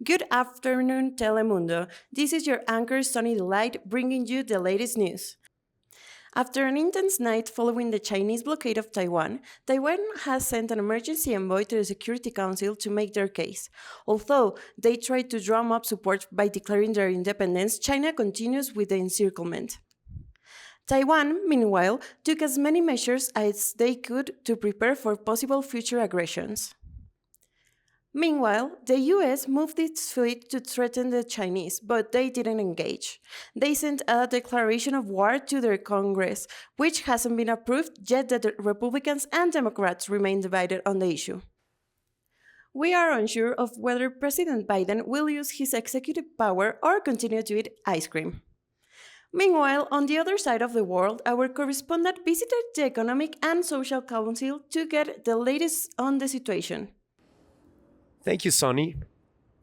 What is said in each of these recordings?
Good afternoon, Telemundo. This is your anchor, Sunny Delight, bringing you the latest news. After an intense night following the Chinese blockade of Taiwan, Taiwan has sent an emergency envoy to the Security Council to make their case. Although they tried to drum up support by declaring their independence, China continues with the encirclement. Taiwan, meanwhile, took as many measures as they could to prepare for possible future aggressions. Meanwhile, the US moved its fleet to threaten the Chinese, but they didn't engage. They sent a declaration of war to their Congress, which hasn't been approved, yet the Republicans and Democrats remain divided on the issue. We are unsure of whether President Biden will use his executive power or continue to eat ice cream. Meanwhile, on the other side of the world, our correspondent visited the Economic and Social Council to get the latest on the situation. Thank you, Sonny.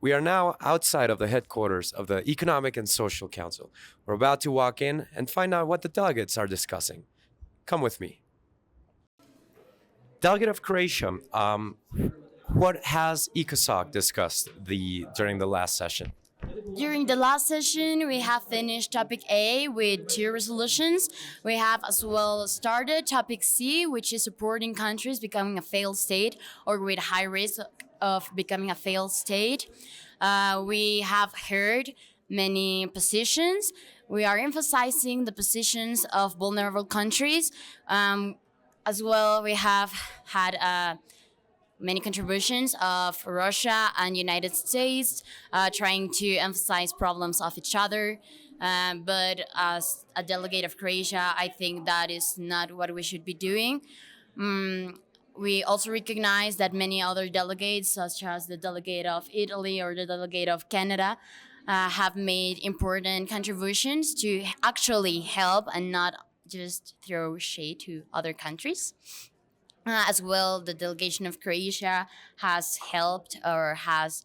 We are now outside of the headquarters of the Economic and Social Council. We're about to walk in and find out what the delegates are discussing. Come with me. Delegate of Croatia, what has ECOSOC discussed during the last session? During the last session, we have finished topic A with two resolutions. We have as well started topic C, which is supporting countries becoming a failed state or with high risk of becoming a failed state. We have heard many positions. We are emphasizing the positions of vulnerable countries. As well, we have had many contributions of Russia and United States trying to emphasize problems of each other. But as a delegate of Croatia, I think that is not what we should be doing. We also recognize that many other delegates, such as the delegate of Italy or the delegate of Canada, have made important contributions to actually help and not just throw shade to other countries. As well, the delegation of Croatia has helped or has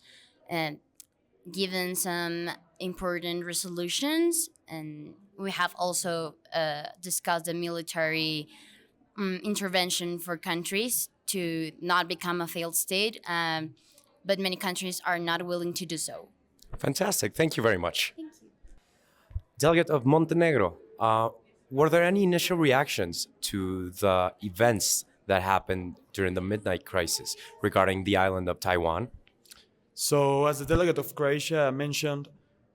given some important resolutions, and we have also discussed the military intervention for countries to not become a failed state, but many countries are not willing to do so. Fantastic. Thank you very much. Delegate of Montenegro, were there any initial reactions to the events that happened during the midnight crisis regarding the island of Taiwan? So, as the delegate of Croatia mentioned,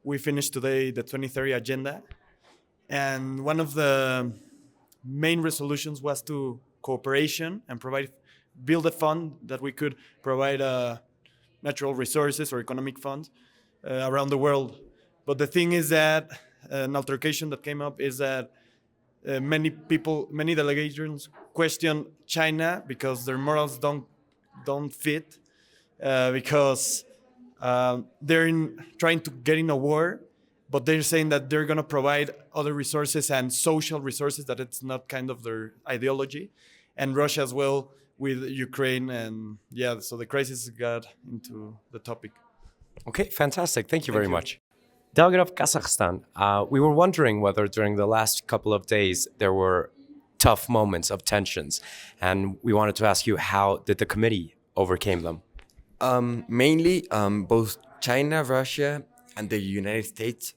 we finished today the 2030 agenda, and one of the main resolutions was to cooperation and build a fund that we could provide natural resources or economic funds around the world. But the thing is that an altercation that came up is that many delegations question China because their morals don't fit, because trying to get in a war, but they're saying that they're going to provide other resources and social resources, that it's not kind of their ideology, and Russia as well with Ukraine, and yeah, so the crisis got into the topic. Okay, fantastic. Thank you very much. Delegate of Kazakhstan, we were wondering whether during the last couple of days there were tough moments of tensions, and we wanted to ask you, how did the committee overcame them? Mainly, both China, Russia, and the United States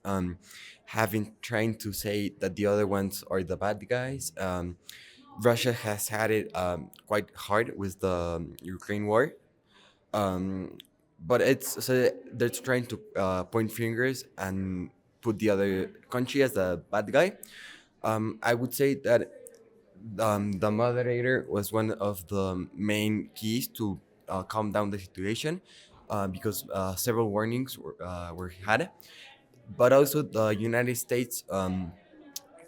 have been trying to say that the other ones are the bad guys. Russia has had it quite hard with the Ukraine war. But they're trying to point fingers and put the other country as a bad guy. I would say that the moderator was one of the main keys to calm down the situation, because several warnings were had. But also the United States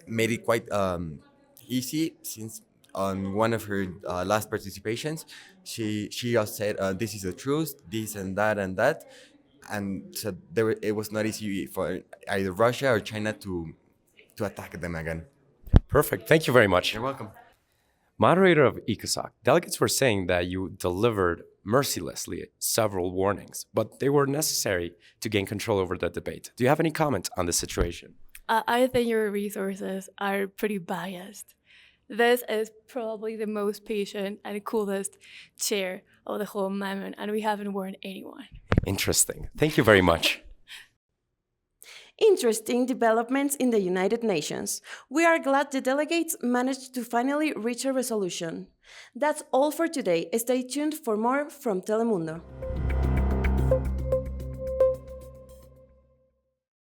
made it quite easy, since on one of her last participations, she just said, "This is the truth, this and that," and so it was not easy for either Russia or China to attack them again. Perfect. Thank you very much. You're welcome. Moderator of ECOSOC, delegates were saying that you delivered mercilessly several warnings, but they were necessary to gain control over the debate. Do you have any comment on the situation? I think your resources are pretty biased. This is probably the most patient and coolest chair of the whole amendment, and we haven't warned anyone. Interesting. Thank you very much. Interesting developments in the United Nations. We are glad the delegates managed to finally reach a resolution. That's all for today. Stay tuned for more from Telemundo.